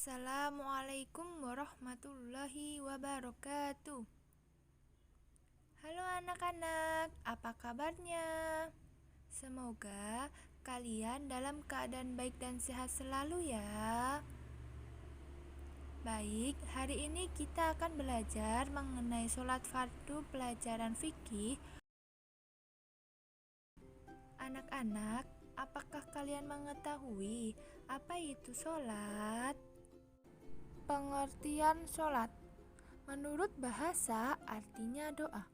Assalamualaikum warahmatullahi wabarakatuh. Halo anak-anak, apa kabarnya? Semoga kalian dalam keadaan baik dan sehat selalu ya. Baik, hari ini kita akan belajar mengenai sholat fardu pelajaran fikih. Anak-anak, apakah kalian mengetahui apa itu sholat? Pengertian sholat. Menurut bahasa artinya doa.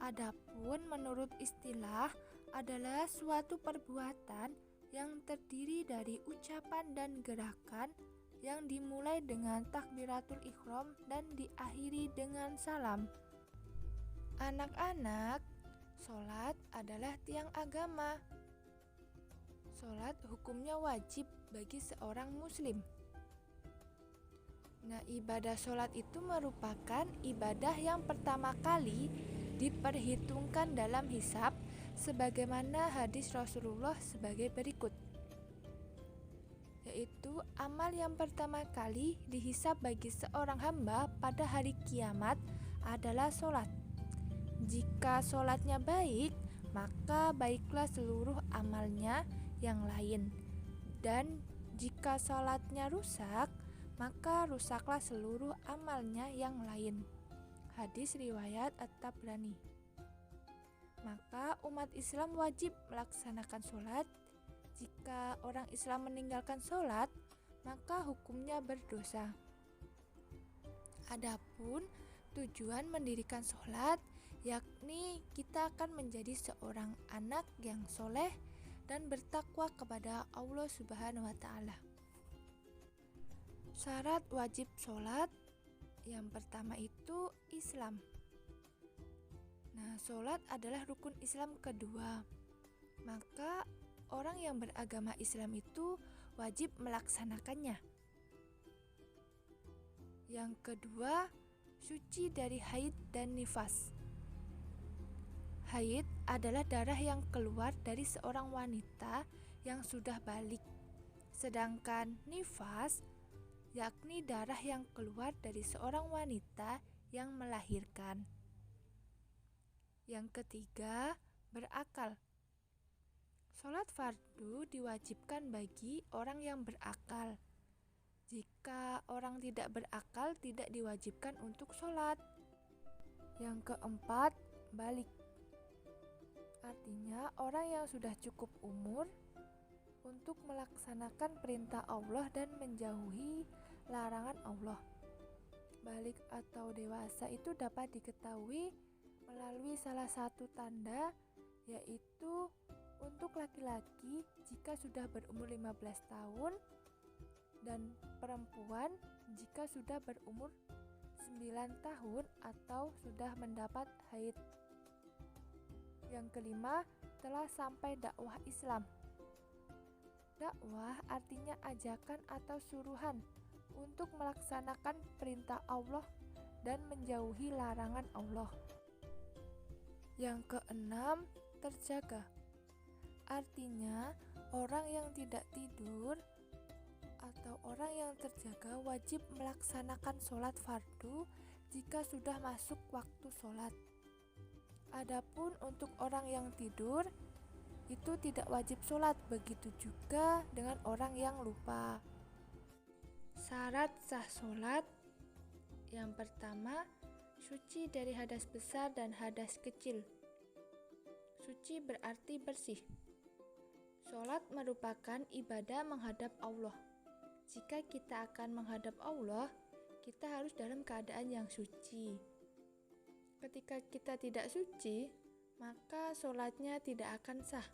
Adapun menurut istilah adalah suatu perbuatan yang terdiri dari ucapan dan gerakan yang dimulai dengan takbiratul ihram dan diakhiri dengan salam. Anak-anak, sholat adalah tiang agama. Sholat hukumnya wajib bagi seorang muslim. Nah, ibadah sholat itu merupakan ibadah yang pertama kali diperhitungkan dalam hisab, sebagaimana hadis Rasulullah sebagai berikut, yaitu amal yang pertama kali dihisab bagi seorang hamba pada hari kiamat adalah sholat. Jika sholatnya baik, maka baiklah seluruh amalnya yang lain, dan jika sholatnya rusak, maka rusaklah seluruh amalnya yang lain. Hadis riwayat At-Tabrani. Maka umat Islam wajib melaksanakan sholat. Jika orang Islam meninggalkan sholat, maka hukumnya berdosa. Adapun tujuan mendirikan sholat, yakni kita akan menjadi seorang anak yang soleh dan bertakwa kepada Allah Subhanahu wa Ta'ala. Syarat wajib sholat yang pertama itu Islam. Nah, sholat adalah rukun Islam kedua. Maka orang yang beragama Islam itu wajib melaksanakannya. Yang kedua, suci dari haid dan nifas. Haid adalah darah yang keluar dari seorang wanita yang sudah balik. Sedangkan nifas yakni darah yang keluar dari seorang wanita yang melahirkan. Yang ketiga, berakal. Sholat fardu diwajibkan bagi orang yang berakal. Jika orang tidak berakal, tidak diwajibkan untuk sholat. Yang keempat, balik. Artinya orang yang sudah cukup umur untuk melaksanakan perintah Allah dan menjauhi larangan Allah. Balik atau dewasa itu dapat diketahui melalui salah satu tanda, yaitu untuk laki-laki jika sudah berumur 15 tahun dan perempuan jika sudah berumur 9 tahun atau sudah mendapat haid. Yang kelima, telah sampai dakwah Islam. Dakwah artinya ajakan atau suruhan untuk melaksanakan perintah Allah dan menjauhi larangan Allah. Yang keenam, terjaga. Artinya orang yang tidak tidur atau orang yang terjaga wajib melaksanakan sholat fardu jika sudah masuk waktu sholat. Adapun untuk orang yang tidur itu tidak wajib sholat, begitu juga dengan orang yang lupa. Syarat sah sholat yang pertama, suci dari hadas besar dan hadas kecil. Suci berarti bersih. Sholat merupakan ibadah menghadap Allah. Jika kita akan menghadap Allah, kita harus dalam keadaan yang suci. Ketika kita tidak suci, maka sholatnya tidak akan sah.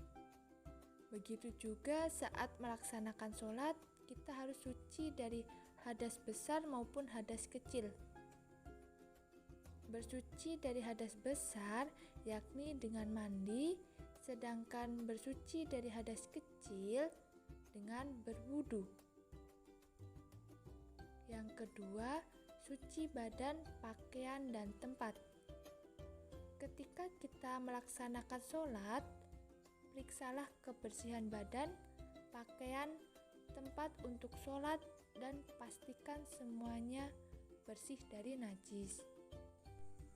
Begitu juga saat melaksanakan sholat, kita harus suci dari hadas besar maupun hadas kecil. Bersuci dari hadas besar yakni dengan mandi, sedangkan bersuci dari hadas kecil dengan berwudu. Yang kedua, suci badan, pakaian, dan tempat. Ketika kita melaksanakan sholat, periksalah kebersihan badan, pakaian, tempat untuk sholat, dan pastikan semuanya bersih dari najis.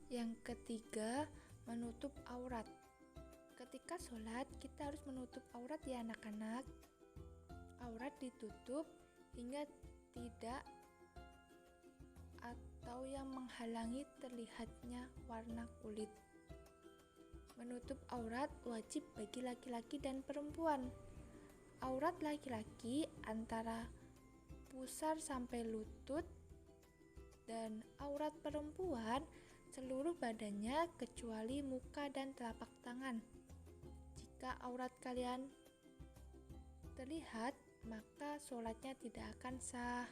Yang ketiga, menutup aurat. Ketika sholat, kita harus menutup aurat ya anak-anak. Aurat ditutup hingga tidak atau yang menghalangi terlihatnya warna kulit. Menutup aurat wajib bagi laki-laki dan perempuan. Aurat laki-laki antara pusar sampai lutut, dan aurat perempuan seluruh badannya kecuali muka dan telapak tangan. Jika aurat kalian terlihat, maka sholatnya tidak akan sah.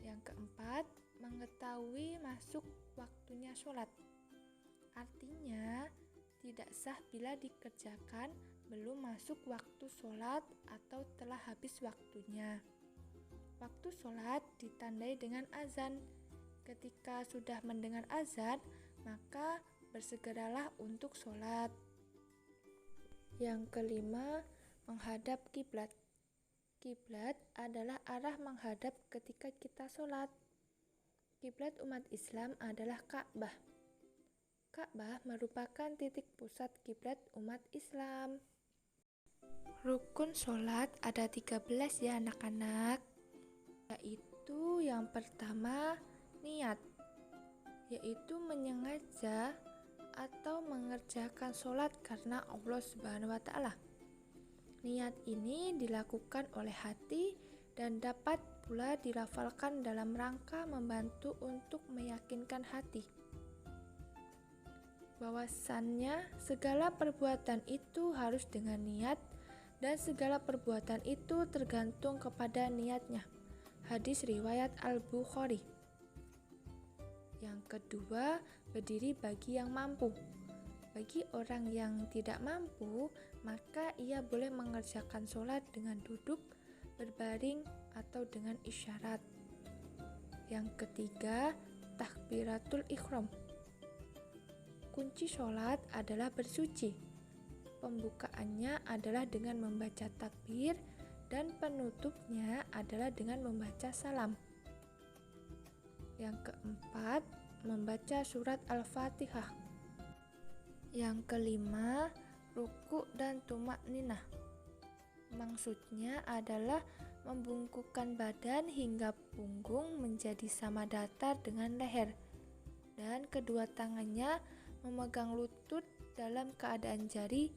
Yang keempat, mengetahui masuk waktunya sholat. Artinya, tidak sah bila dikerjakan belum masuk waktu sholat atau telah habis waktunya. Waktu sholat ditandai dengan azan. Ketika sudah mendengar azan, maka bersegeralah untuk sholat. Yang kelima, menghadap kiblat. Kiblat adalah arah menghadap ketika kita sholat. Kiblat umat Islam adalah Ka'bah. Ka'bah merupakan titik pusat kiblat umat Islam. Rukun sholat ada 13 ya anak-anak, yaitu yang pertama niat, yaitu menyengaja atau mengerjakan sholat karena Allah Subhanahu wa Ta'ala. Niat ini dilakukan oleh hati dan dapat pula dilafalkan dalam rangka membantu untuk meyakinkan hati bahwasannya segala perbuatan itu harus dengan niat dan segala perbuatan itu tergantung kepada niatnya. Hadis riwayat Al-Bukhari. Yang kedua, berdiri bagi yang mampu. Bagi orang yang tidak mampu, maka ia boleh mengerjakan sholat dengan duduk, berbaring, atau dengan isyarat. Yang ketiga, takbiratul ihram. Kunci sholat adalah bersuci. Pembukaannya adalah dengan membaca takbir dan penutupnya adalah dengan membaca salam. Yang keempat, membaca surat Al-Fatihah. Yang kelima, ruku dan tumakninah. Maksudnya adalah membungkukkan badan hingga punggung menjadi sama datar dengan leher, dan kedua tangannya memegang lutut dalam keadaan jari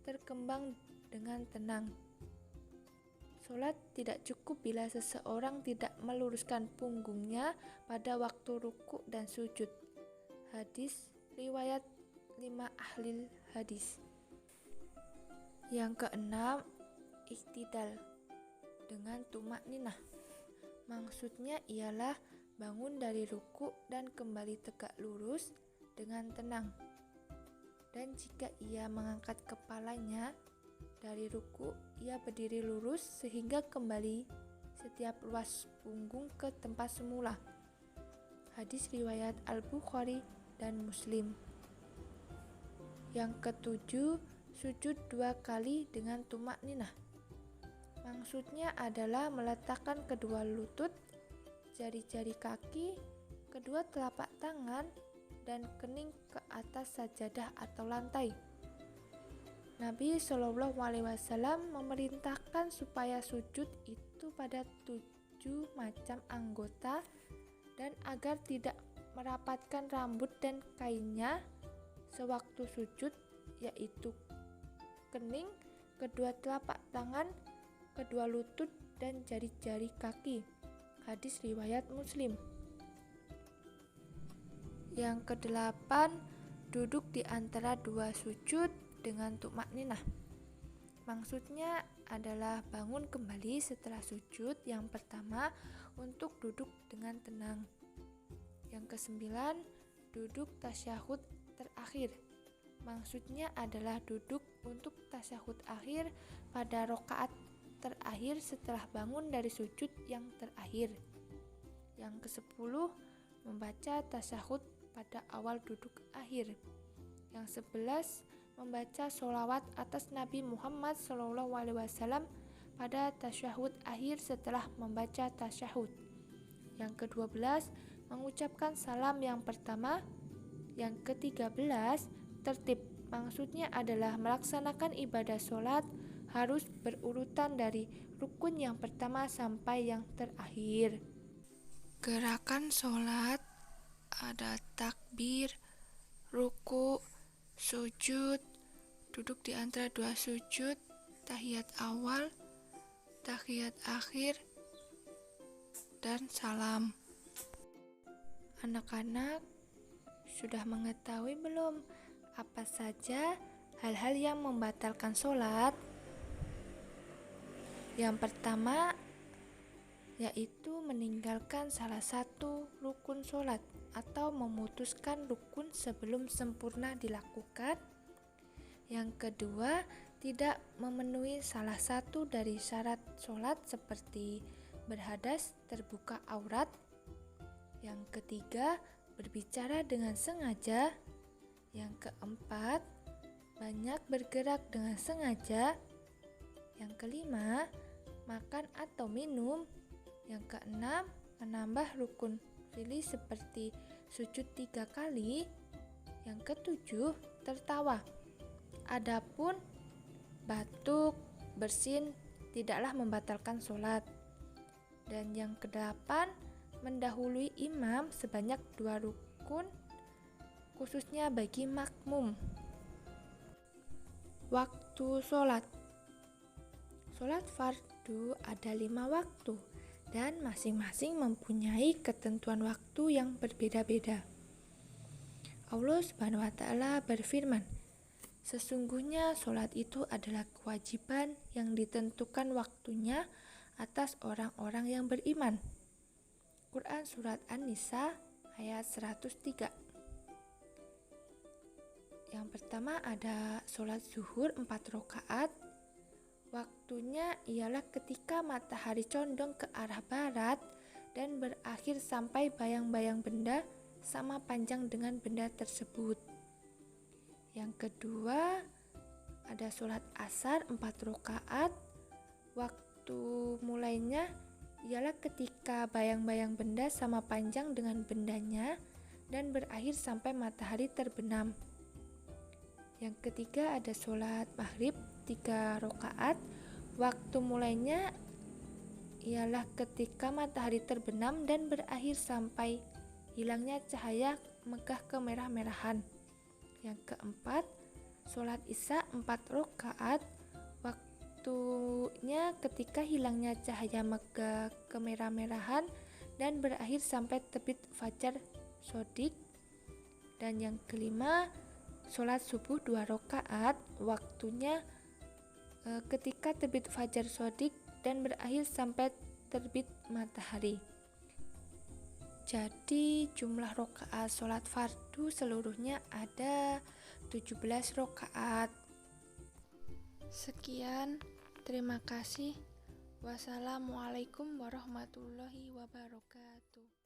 terkembang dengan tenang. Sholat tidak cukup bila seseorang tidak meluruskan punggungnya pada waktu ruku dan sujud. Hadis riwayat 5 ahli hadis. Yang keenam, iktidal dengan tumakninah. Maksudnya ialah bangun dari ruku dan kembali tegak lurus dengan tenang. Dan jika ia mengangkat kepalanya dari ruku, ia berdiri lurus sehingga kembali setiap ruas punggung ke tempat semula. Hadis riwayat Al-Bukhari dan Muslim. Yang ketujuh, sujud 2 kali dengan tumakninah. Maksudnya adalah meletakkan kedua lutut, jari-jari kaki, kedua telapak tangan, dan kening ke atas sajadah atau lantai. Nabi SAW memerintahkan supaya sujud itu pada 7 macam anggota dan agar tidak merapatkan rambut dan kainnya sewaktu sujud, yaitu kening, kedua telapak tangan, kedua lutut, dan jari-jari kaki. Hadis riwayat Muslim. Yang kedelapan, duduk di antara 2 sujud dengan tumakninah. Maksudnya adalah bangun kembali setelah sujud yang pertama untuk duduk dengan tenang. Yang kesembilan, duduk tasyahud terakhir. Maksudnya adalah duduk untuk tasyahud akhir pada rakaat terakhir setelah bangun dari sujud yang terakhir. Yang ke-10, membaca tasyahud pada awal duduk akhir. Yang 11, membaca sholawat atas Nabi Muhammad SAW pada tasyahud akhir setelah membaca tasyahud. Yang ke-12, mengucapkan salam yang pertama. Yang ke-13, tertib. Maksudnya adalah melaksanakan ibadah sholat harus berurutan dari rukun yang pertama sampai yang terakhir. Gerakan sholat ada takbir, ruku, sujud, duduk di antara dua sujud, tahiyat awal, tahiyat akhir, dan salam. Anak-anak sudah mengetahui belum apa saja hal-hal yang membatalkan sholat? Yang pertama yaitu meninggalkan salah satu rukun sholat atau memutuskan rukun sebelum sempurna dilakukan. Yang kedua, tidak memenuhi salah satu dari syarat sholat seperti berhadas, terbuka aurat. Yang ketiga, berbicara dengan sengaja. Yang keempat, banyak bergerak dengan sengaja. Yang kelima, makan atau minum. Yang keenam, menambah rukun fi'li seperti sujud 3 kali. Yang ketujuh, tertawa. Adapun batuk, bersin tidaklah membatalkan sholat. Dan yang kedelapan, mendahului imam sebanyak 2 rukun, khususnya bagi makmum. Waktu sholat. Sholat fardu ada 5 waktu dan masing-masing mempunyai ketentuan waktu yang berbeda-beda. Allah Subhanahu wa Ta'ala berfirman, sesungguhnya sholat itu adalah kewajiban yang ditentukan waktunya atas orang-orang yang beriman. Quran Surat An-Nisa ayat 103. Yang pertama ada sholat zuhur 4 rakaat. Waktunya ialah ketika matahari condong ke arah barat dan berakhir sampai bayang-bayang benda sama panjang dengan benda tersebut. Yang kedua ada sholat asar 4 rakaat. Waktu mulainya ialah ketika bayang-bayang benda sama panjang dengan bendanya dan berakhir sampai matahari terbenam. Yang ketiga ada sholat maghrib 3 rakaat. Waktu mulainya ialah ketika matahari terbenam dan berakhir sampai hilangnya cahaya megah kemerah-merahan. Yang keempat, sholat isya 4 rakaat. Waktunya ketika hilangnya cahaya megah kemerah-merahan dan berakhir sampai terbit fajar shodiq. Dan yang kelima, sholat subuh 2 rakaat. Waktunya ketika terbit fajar shodiq dan berakhir sampai terbit matahari. Jadi jumlah rakaat sholat fardu seluruhnya ada 17 rakaat. Sekian, terima kasih. Wassalamualaikum warahmatullahi wabarakatuh.